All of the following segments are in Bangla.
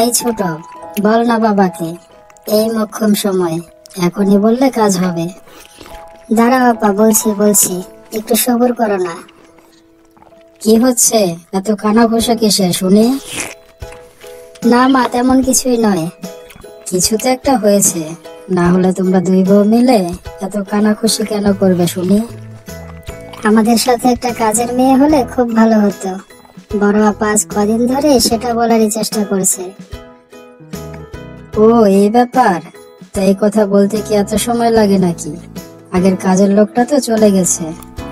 এই ছোট, বল না বাবাকে, এই মোক্ষম সময় এখনই বললে কাজ হবে। দাঁড়া বাবা, বলছি বলছি, একটু সবর করো না। কি হচ্ছে, এত কানাঘুষা কিসে শুনি? না মা, তেমন কিছুই নয়। কিছু তো একটা হয়েছে, না হলে তোমরা দুই বউ মিলে এত কানাঘুষি কেন করবে শুনি? আমাদের সাথে একটা কাজের মেয়ে হলে খুব ভালো হতো। বড় আপা আজ কদিন ধরে সেটা বলারই চেষ্টা করছে। ও, এই ব্যাপার। তো এই কথা বলতে কি এত সময় লাগে নাকি? আগের কাজের লোকটা তো চলে গেছে,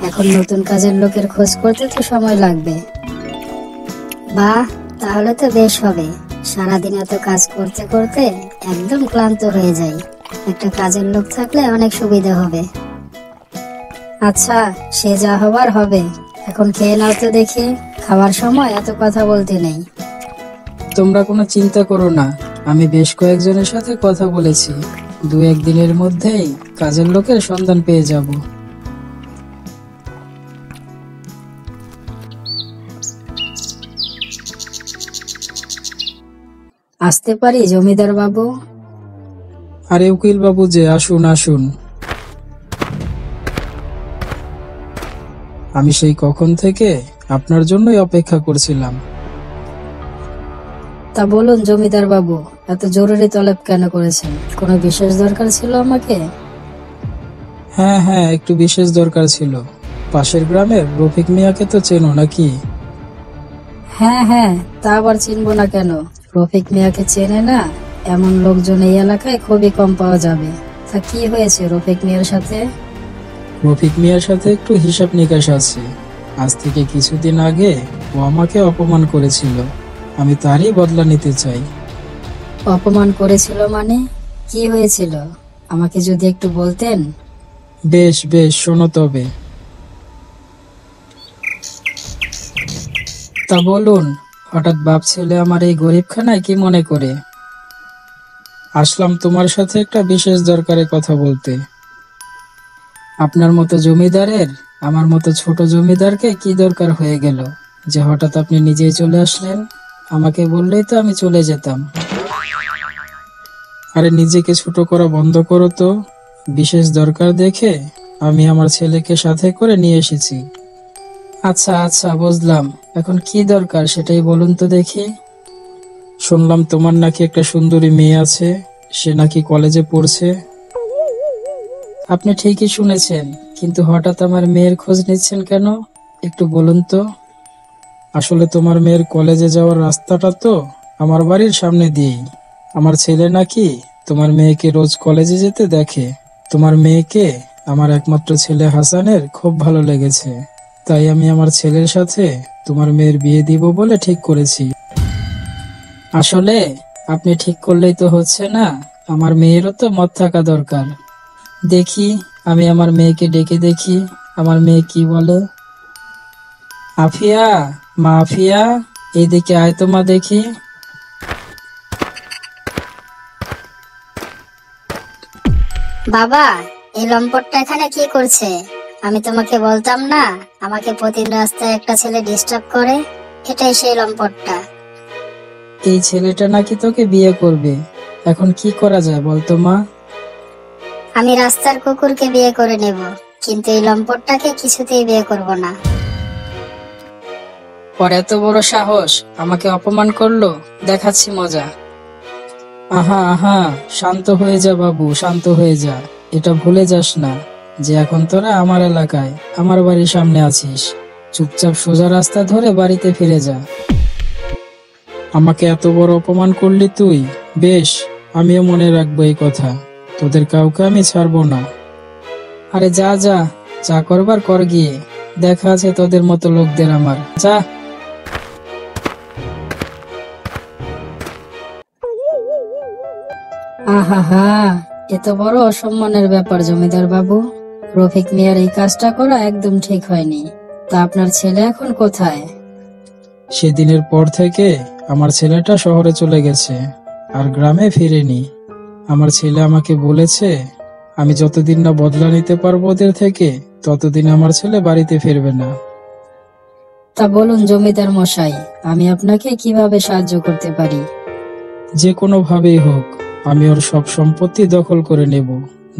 এখন নতুন কাজের লোকের খোঁজ করতে তো সময় লাগবে। বাহ, তাহলে তো বেশ হবে। সারাদিন এত কাজ করতে করতে একদম ক্লান্ত হয়ে যাই। একটা কাজের লোক থাকলে অনেক সুবিধা হবে। আচ্ছা, সে যা হবার হবে। এখন খেয়ে নাও তো দেখি, খাওয়ার সময় এত কথা বলতে নেই। তোমরা কোনো চিন্তা করো না, আমি বেশ কয়েকজনের সাথে কথা বলেছি। 2-1 দিনের মধ্যেই কাজের লোকের সন্ধান পেয়ে যাব। আসতে পারি জমিদার বাবু? আরে উকিল বাবু যে, আসুন আসুন। আমি সেই কখন থেকে আপনার জন্যই অপেক্ষা করছিলাম। তা বলুন জমিদার বাবু, এত জরুরি তলব কেন করেছেন? কোনো বিশেষ দরকার ছিল আমাকে? হ্যাঁ হ্যাঁ, একটু বিশেষ দরকার ছিল। পাশের গ্রামের রফিক মিয়াকে তো চেনো নাকি? হ্যাঁ হ্যাঁ, তা আবার চিনবো না কেন? রফিক মিয়াকে চেনে না এমন লোকজন এই এলাকায় খুবই কম পাওয়া যাবে। তা কি হয়েছে রফিক মিয়ার সাথে? রফিক মিয়ার সাথে একটু হিসাব নিকাশ আছে। আজ থেকে কিছুদিন আগে ও আমাকে অপমান করেছিল, আমি তারই বদলা নিতে চাই। অপমান করেছিল মানে? কি হয়েছিল আমাকে যদি একটু বলতেন। বেশ বেশ, শোনো তবে। তা বলুন, হঠাৎ বাপ ছেলে আমার এই গরিবখানায় কি মনে করে? আসলাম তোমার সাথে একটা বিশেষ দরকারে কথা বলতে। আপনার মতো জমিদারের আমার মতো ছোট জমিদারকে কি দরকার হয়ে গেল যে হঠাৎ আপনি নিজেই চলে আসলেন? আমাকে বললেই তো আমি চলে যেতাম। আরে নিজেকে ছোট করা বন্ধ করো তো। বিশেষ দরকার দেখে আমি আমার ছেলেকে সাথে করে নিয়ে এসেছি। আচ্ছা আচ্ছা, বুঝলাম। এখন কি দরকার সেটাই বলুন তো দেখি। শুনলাম তোমার নাকি একটা সুন্দরী মেয়ে আছে, সে নাকি কলেজে পড়ছে। আপনি ঠিকই শুনেছেন, কিন্তু হঠাৎ আমার মেয়ের খোঁজ নিচ্ছেন কেন একটু বলুন তো। আসলে তোমার মেয়ের কলেজে যাওয়ার রাস্তাটা তো আমার বাড়ির সামনে দিয়েই। আমার ছেলে নাকি তোমার মেয়েকে রোজ কলেজে যেতে দেখে। তোমার মেয়েকে আমার একমাত্র ছেলে হাসানের খুব ভালো লেগেছে, তাই আমি আমার ছেলের সাথে তোমার মেয়ের বিয়ে দিব বলে ঠিক করেছি। আসলে আপনি ঠিক করলেই তো হচ্ছে না, আমার মেয়েরও তো মত থাকা দরকার। দেখি, আমি আমার মেয়েকে ডেকে দেখি আমার মেয়ে কি বলে। আফিয়া, মা আফিয়া, এইদিকে আয় তো মা দেখি। বাবা, এই লম্পটটা এখানে কি করছে? আমি তোমাকে বলতাম না আমাকে প্রতিদিন রাস্তায় একটা ছেলে ডিস্টার্ব করে? এটাই সেই লম্পটটা। এই ছেলেটা নাকি তোকে বিয়ে করবে, এখন কি করা যায় বলতো মা? আমি রাস্তার কুকুরকে বিয়ে করে নেব, কিন্তু এই লম্পটটাকে কিছুতেই বিয়ে করব না। ওর এত বড় সাহস, আমাকে অপমান করলো, দেখাচ্ছি মজা। আহা আহা, শান্ত হয়ে যা বাবু, শান্ত হয়ে যা। এটা ভুলে যাস না যে এখন তোরা আমার এলাকায়, আমার বাড়ির সামনে আছিস। চুপচাপ সোজা রাস্তা ধরে বাড়িতে ফিরে যা। আমাকে এত বড় অপমান করলি তুই? বেশ, আমিও মনে রাখবো এই কথা। তোদের কাউকে আমি ছাড়বো না। আরে যা যা, যা করবার কর গিয়ে। দেখা আছে তোদের মতো লোকদের আমার, যা। আহা হা, এত বড় অসম্মানের ব্যাপার জমিদার বাবু। রফিক মিয়ার এই কাজটা করা একদম ঠিক হয়নি। তা আপনার ছেলে এখন কোথায়? সেদিনের পর থেকে আমার ছেলেটা শহরে চলে গেছে, আর গ্রামে ফিরেনি। আমার ছেলে আমাকে বলেছে আমি যতদিন না বদলা নিতে পারবো ওদের থেকে, ততদিন আমার ছেলে বাড়িতে ফিরবে না। তা বলুন জমিদার মশাই, আমি আপনাকে কিভাবে সাহায্য করতে পারি? যে কোনো ভাবেই হোক আমি ওর সব সম্পত্তি দখল করে নেব।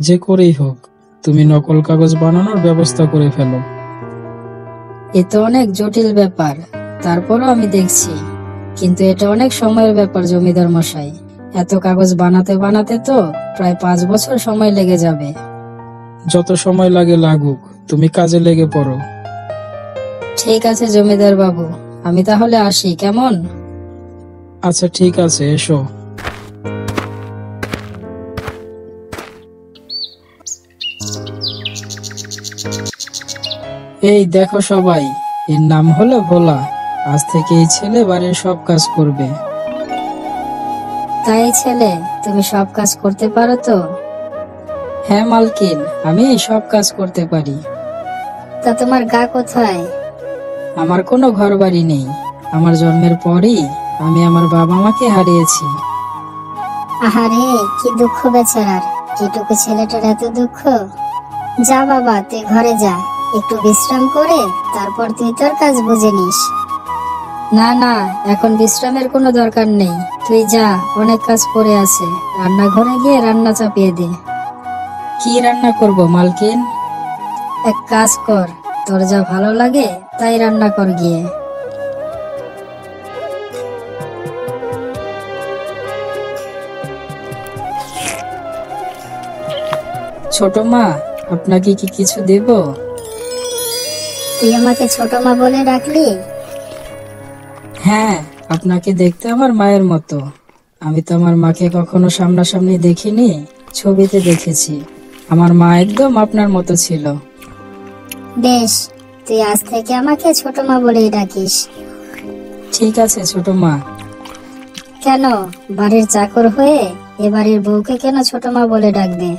যে করেই হোক তুমি নকল কাগজ বানানোর ব্যবস্থা করে ফেলো। এ তো অনেক জটিল ব্যাপার, তারপরও আমি দেখছি। কিন্তু এটা অনেক সময়ের ব্যাপার জমিদার মশাই। এত কাগজ বানাতে বানাতে তো প্রায় 5 বছর সময় লেগে যাবে। যত সময় লাগে লাগুক, তুমি কাজে লেগে পড়ো। ঠিক আছে জমিদার বাবু, আমি তাহলে আসি, কেমন? আচ্ছা ঠিক আছে, এসো। এই দেখো সবাই, এর নাম হলো ভোলা। আজ থেকে এই ছেলে বাড়ির সব কাজ করবে। তাই ছেলে, তুমি সব কাজ করতে পারো তো? হ্যাঁ মালকিন, আমি সব কাজ করতে পারি। তা তোমার গা কোথায়? আমার কোনো ঘর বাড়ি নেই। আমার জন্মের পরই আমি আমার বাবা মাকে হারিয়েছি। আহারে, কি দুঃখ বেচারার। এটুকু ছেলেটার এত দুঃখ। যা বাবা, তুই ঘরে যা, একটু বিশ্রাম করে তারপর তুই তোর কাজ বুঝে নিস। না না, এখন বিশ্রামের কোনো দরকার নেই। তুই যা, অনেক কাজ পড়ে আছে। রান্নাঘরে গিয়ে রান্না চাপিয়ে দে। কি রান্না করব মালকিন? এক কাজ কর, তোর যা ভালো লাগে তাই রান্না কর গিয়ে। ছোট মা, আপনাকে কি কিছু দেব? তুই আমাকে ছোট মা বলে ডাকলি? হ্যাঁ, আপনাকে দেখতে আমার মায়ের মতো। আমি তো আমার মাকে কখনো সামনাসামনি দেখিনি, ছবিতে দেখেছি। আমার মা একদম আপনার মতো ছিল। বেশ, তুই আজ থেকে আমাকে ছোট মা বলেই ডাকিস। ঠিক আছে ছোট মা। কেন, বাড়ির চাকর হয়ে এ বাড়ির বউকে কেন ছোট মা বলে ডাকবে?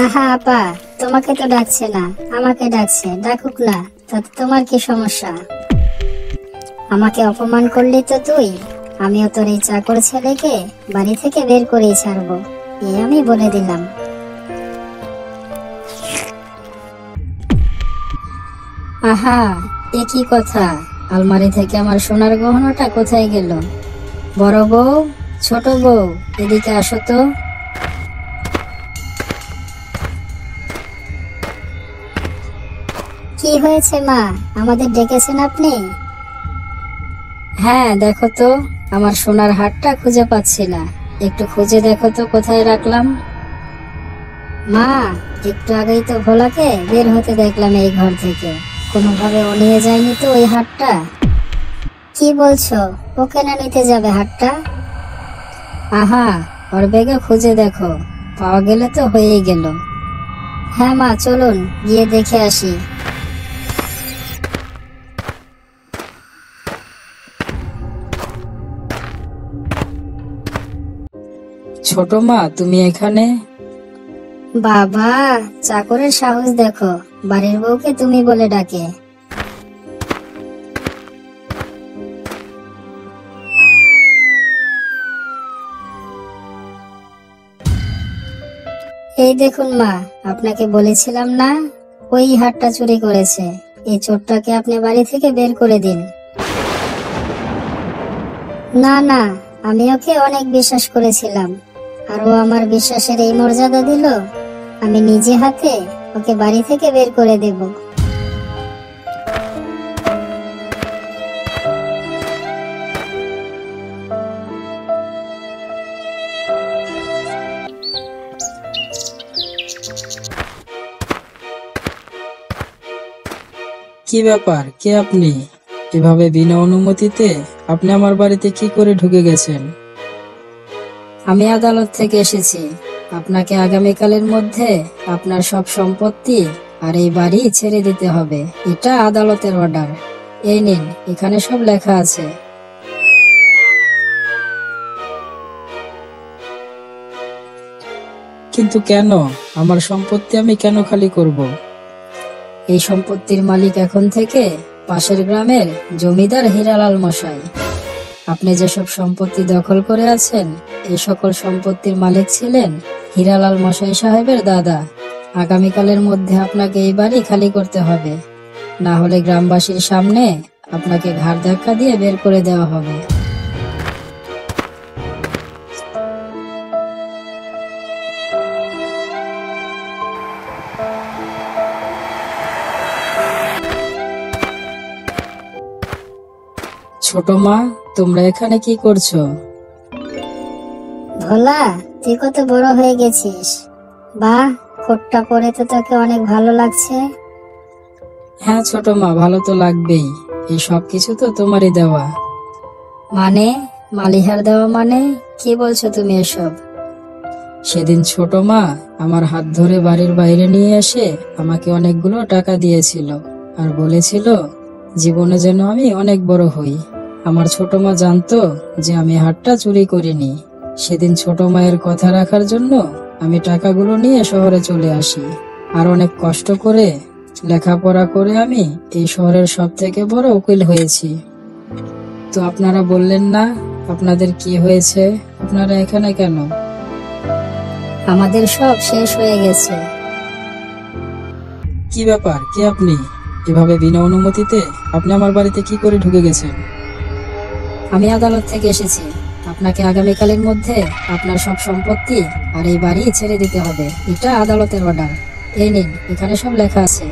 আহা আপা, তোমাকে তো ডাকছে না, আমাকে ডাকছে, ডাকুক না, তাতে তোমার কি সমস্যা? আমাকে অপমান করলি তো তুই, আমিও তোর এই চাকর ছেলেকে বাড়ি থেকে বের করেই ছাড়বো, এই আমি বলে দিলাম। আহা, এ কি কথা? আলমারি থেকে আমার সোনার গহনাটা কোথায় গেল? বড় বউ, ছোট বউ, এদিকে আসো তো। কি হয়েছে মা, আমাদের ডেকেছেন আপনি? হ্যাঁ, দেখো তো, আমার সোনার হারটা খুঁজে পাচ্ছি না। একটু খুঁজে দেখো তো কোথায় রাখলাম। মা, একটু আগেই তো ভোলাকে বের হতে দেখলাম এই ঘর থেকে, কোনোভাবে ও নিয়ে যায়নি তো ওই হাটটা? কি বলছো, ও কেন নিতে যাবে হাটটা? আহা, ওর ব্যাগে খুঁজে দেখো, পাওয়া গেলে তো হয়েই গেল। হ্যাঁ মা, চলুন গিয়ে দেখে আসি। ছোট মা, তুমি এখানে? বাবা, চাকরের সাহস দেখো, বাড়ির বউকে তুমি বলে ডাকে। এই দেখুন মা, আপনাকে বলেছিলাম না ওই হাটটা চুরি করেছে। এই চোরটাকে আপনি বাড়ি থেকে বের করে দিন। না না, আমি ওকে অনেক বিশ্বাস করেছিলাম, আর ও আমার বিশ্বাসের এই মর্যাদা দিল। আমি নিজে হাতে ওকে বাড়ি থেকে বের করে দেব। কি ব্যাপার, কে আপনি? এভাবে বিনা অনুমতিতে আপনি আমার বাড়িতে কি করে ঢুকে গেছেন? আমি আদালত থেকে এসেছি। আপনাকে আগামীকালের মধ্যে আপনার সব সম্পত্তি আর এই বাড়ি ছেড়ে দিতে হবে। এটা আদালতের অর্ডার। এই নিন, এখানে সব লেখা আছে। কিন্তু কেন? আমার সম্পত্তি আমি কেন খালি করব? এই সম্পত্তির মালিক এখন থেকে পাশের গ্রামের জমিদার হীরালাল মশাই। আপনি যেসব সম্পত্তি দখল করে আছেন, এই সকল সম্পত্তির মালিক ছিলেন হীরালাল মশাই সাহেবের দাদা। আগামীকালের মধ্যে আপনাকে এই বাড়ি খালি করতে হবে, না হলে গ্রামবাসীর সামনে আপনাকে ঘাড় ধাক্কা দিয়ে বের করে দেওয়া হবে। ছোট মা, তোমরা এখানে কি করছো? ভোলা, তুই কত বড় হয়ে গেছিস। বাহ, কোটটা পরে তো তোকে অনেক ভালো লাগছে। হ্যাঁ ছোট মা, ভালো তো লাগবেই। এই সব কিছু তো তোমারই দেওয়া। মানে? মালিহার দেওয়া মানে? কি বলছো তুমি এসব? সেদিন ছোট মা আমার হাত ধরে বাড়ির বাইরে নিয়ে এসে আমাকে অনেকগুলো টাকা দিয়েছিল আর বলেছিল জীবনে যেন আমি অনেক বড় হই। আমার ছোট মা জানতো যে আমি হাতটা চুরি করিনি। সেদিন ছোট মায়ের কথা রাখার জন্য আমি টাকাগুলো নিয়ে শহরে চলে আসি। আর অনেক কষ্ট করে লেখাপড়া করে আমি এই শহরের সব থেকে বড় উকিল হয়েছি। তো আপনারা বললেন না আপনাদের কি হয়েছে? আপনারা এখানে কেন? আমাদের সব শেষ হয়ে গেছে। কি ব্যাপার, কে আপনি? এভাবে বিনা অনুমতিতে আপনি আমার বাড়িতে কি করে ঢুকে গেছেন? আমি আদালত থেকে এসেছি। আপনাকে আগামীকালের মধ্যে আপনার সব সম্পত্তি আর এই বাড়ি ছেড়ে দিতে হবে। এটা আদালতের অর্ডার। এই নিন, এখানে সব লেখা আছে।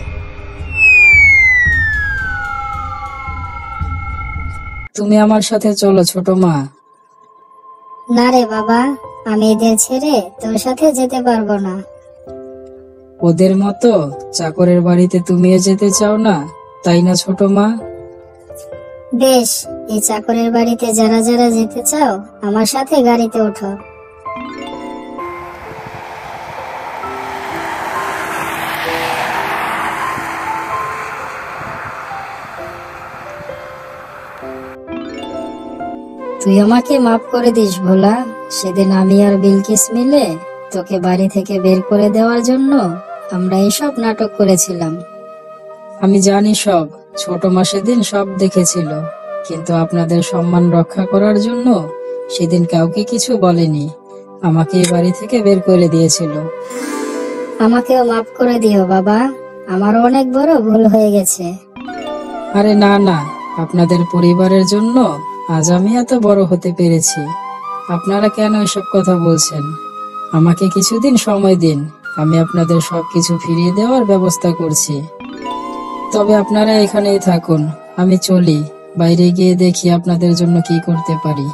তুমি আমার সাথে চলো ছোট মা। না রে বাবা, আমি এদের ছেড়ে তোর সাথে যেতে পারবো না। ওদের মতো চাকরের বাড়িতে তুমিও যেতে চাও না, তাই না ছোট মা? বেশ, এই চাকরের বাড়িতে যারা যারা যেতে চাও আমার সাথে গাড়িতে ওঠো। তুই আমাকে মাফ করে দিস ভোলা। সেদিন আমি আর বিলকিস মিলে তোকে বাড়ি থেকে বের করে দেওয়ার জন্য আমরা এসব নাটক করেছিলাম। আমি জানি সব। ছোট মা সেদিন সব দেখেছিল, কিন্তু আপনাদের সম্মান রক্ষা করার জন্য সেদিন কাউকে কিছু বলেনি। আমাকে এই বাড়ি থেকে বের করে দিয়েছিল। আমাকেও মাফ করে দিও বাবা, আমার অনেক বড় ভুল হয়ে গেছে। আরে না না, আপনাদের পরিবারের জন্য আজ আমি এত বড় হতে পেরেছি। আপনারা কেন এসব কথা বলছেন? আমাকে কিছুদিন সময় দিন, আমি আপনাদের সবকিছু ফিরিয়ে দেওয়ার ব্যবস্থা করছি। তবে আপনারা এখানেই থাকুন, আমি চলি। বাইরে গিয়ে দেখি আপনাদের জন্য কি করতে পারি।